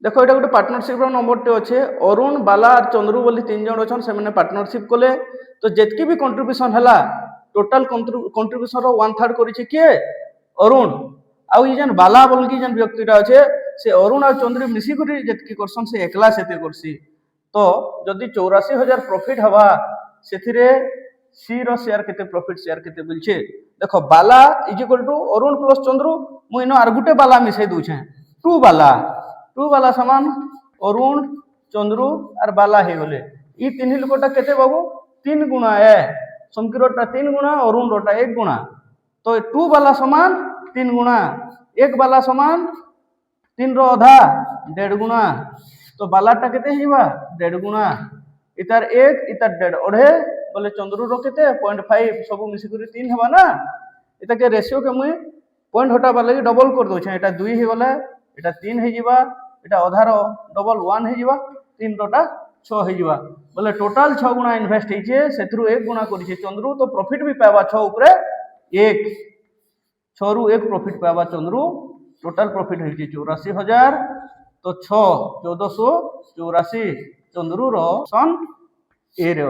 देख ये गोटे पार्टनरशिप नंबरटे अच्छे अरुण बाला और चंद्रू बोली 3 जन अच्छा से पार्टनरशिप कले तो जितकी भी कंट्रीब्यूशन है टोटाल कंट्रीब्यूशन 1/3 कर किए अरुण आउ ये बाला बोल की व्यक्तिटा अच्छे से अरुण और चंद्रू मिसिक जितकी करसन से एकला से करसी तो जदि 84,000 प्रॉफिट हवा से सी रो शेयर केते प्रॉफिट शेयर केते बोलछे देखो Bala is equal to Arun plus Chandru मु इनो आर गुटे बाला मिसई दूछे 2 बाला समान अरुण चंद्रू और बाला हे गले ई तीन लोकटा केते बाबू 3 गुणा है समकिरोटा 3 गुणा अरुण रोटा 1 गुणा तो 2 बाला समान 3 गुणा 1 बाला समान 3 रो आधा 1.5 गुणा तो बालाटा केते हिबा 1.5 गुणा इतार 1 इतार 1.5 ओढे बोले चंद्रू रो केते 0.5 सब मिसी करी 3 हेबा ना इता के रेशियो के मुई पॉइंट हटाबा लगी डबल कर दो एटा 2 हे गला एटा 3 हे जिबा एटा आधार डबल 1 हे जिबा 3 रोटा 6 हे जिबा बोले टोटल 6 गुणा इन्वेस्ट हेचे सेथरु 1 गुणा करिसे चंद्रू तो प्रॉफिट भी पाबा 6 ऊपर 1 6 रु 1 प्रॉफिट पाबा चंद्रू टोटल प्रॉफिट हेचे 84,000 तो 6 1484 चंद्रू रो सन ए रे।